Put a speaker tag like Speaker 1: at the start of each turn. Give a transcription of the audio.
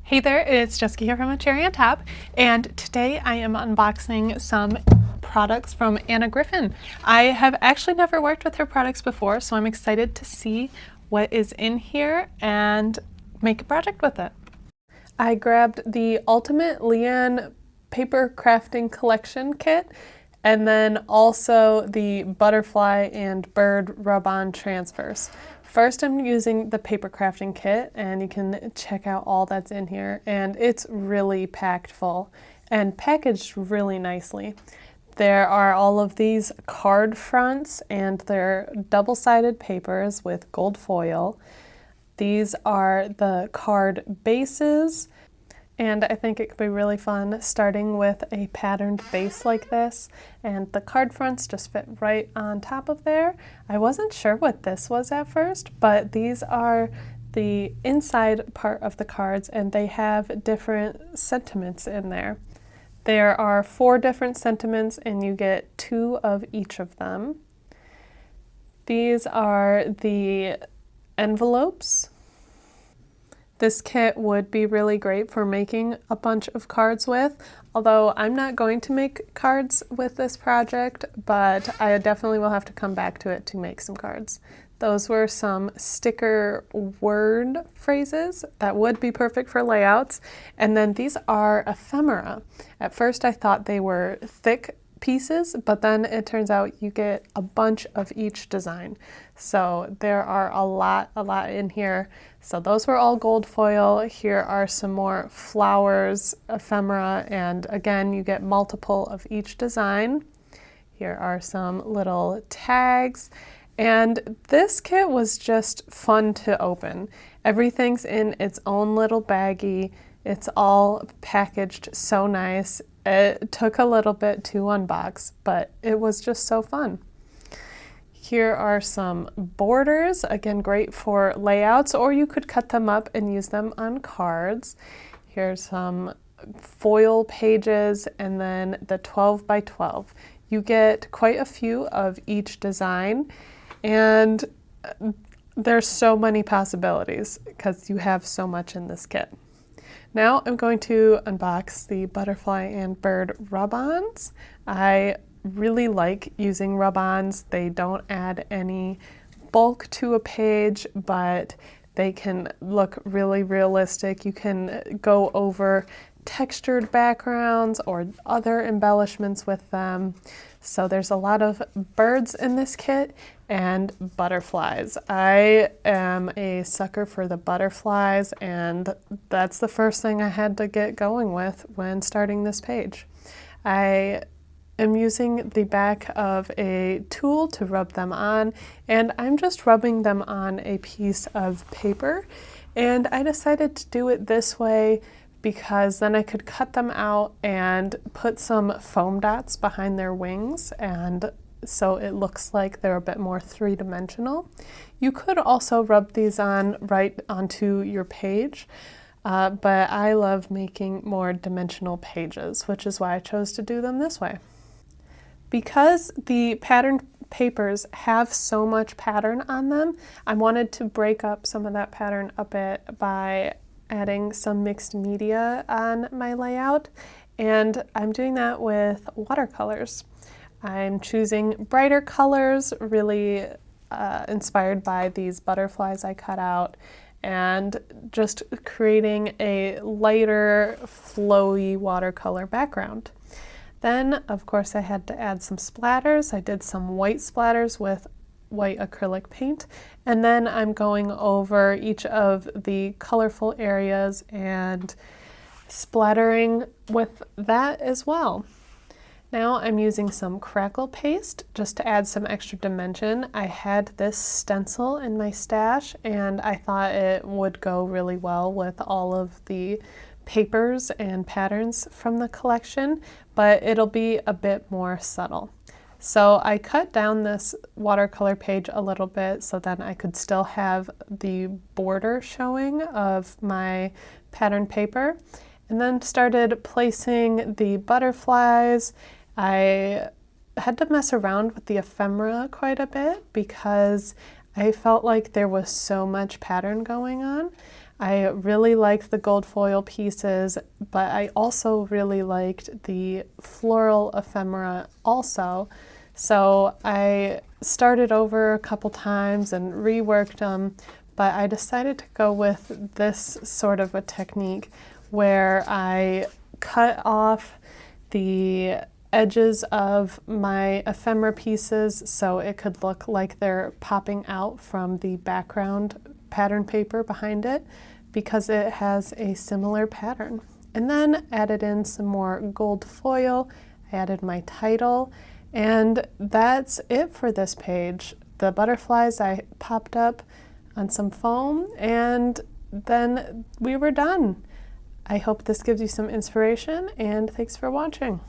Speaker 1: Hey there, it's Jessica here from A Cherry on Top, and today I am unboxing some products from Griffin. I have actually never worked with her products before, so I'm excited to see what is in here and make a project with it. I grabbed the Ultimate Leanne Paper Crafting Collection Kit, and then also the Butterfly and Bird Rub-On Transfers. First, I'm using the paper crafting kit, and you can check out all that's in here, and it's really packed full and packaged really nicely. There are all of these card fronts, and they're double-sided papers with gold foil. These are the card bases, and I think it could be really fun starting with a patterned base like this, and the card fronts just fit right on top of there. I wasn't sure what this was at first, but these are the inside part of the cards, and they have different sentiments in there. There are 4 different sentiments, and you get 2 of each of them. These are the envelopes. This kit would be really great for making a bunch of cards with, although I'm not going to make cards with this project, but I definitely will have to come back to it to make some cards. Those were some sticker word phrases that would be perfect for layouts. And then these are ephemera. At first I thought they were thick pieces, but then it turns out you get a bunch of each design. So there are a lot in here. So those were all gold foil. Here are some more flowers, ephemera, and again, you get multiple of each design. Here are some little tags. And this kit was just fun to open. Everything's in its own little baggie. It's all packaged so nice. It took a little bit to unbox, but it was just so fun. Here are some borders, again great for layouts, or you could cut them up and use them on cards. Here's some foil pages, and then the 12 by 12. You get quite a few of each design, and there's so many possibilities because you have so much in this kit. Now I'm going to unbox the Butterfly and Bird rub-ons. I really like using rub-ons. They don't add any bulk to a page, but they can look really realistic. You can go over textured backgrounds or other embellishments with them. So there's a lot of birds in this kit and butterflies. I am a sucker for the butterflies, and that's the first thing I had to get going with when starting this page. I am using the back of a tool to rub them on, and I'm just rubbing them on a piece of paper, and I decided to do it this way because then I could cut them out and put some foam dots behind their wings, and so it looks like they're a bit more three-dimensional. You could also rub these on right onto your page, but I love making more dimensional pages, which is why I chose to do them this way. Because the patterned papers have so much pattern on them, I wanted to break up some of that pattern a bit by adding some mixed media on my layout, and I'm doing that with watercolors. I'm choosing brighter colors, really inspired by these butterflies I cut out, and just creating a lighter, flowy watercolor background. Then, of course, I had to add some splatters. I did some white splatters with white acrylic paint, and then I'm going over each of the colorful areas and splattering with that as well. Now I'm using some crackle paste just to add some extra dimension. I had this stencil in my stash, and I thought it would go really well with all of the papers and patterns from the collection, but it'll be a bit more subtle. So I cut down this watercolor page a little bit so then I could still have the border showing of my pattern paper, and then started placing the butterflies. I had to mess around with the ephemera quite a bit because I felt like there was so much pattern going on. I really liked the gold foil pieces, but I also really liked the floral ephemera also. So I started over a couple times and reworked them, but I decided to go with this sort of a technique where I cut off the edges of my ephemera pieces so it could look like they're popping out from the background pattern paper behind it, because it has a similar pattern. And then added in some more gold foil, added my title, and that's it for this page. The butterflies I popped up on some foam, and then we were done. I hope this gives you some inspiration, and thanks for watching.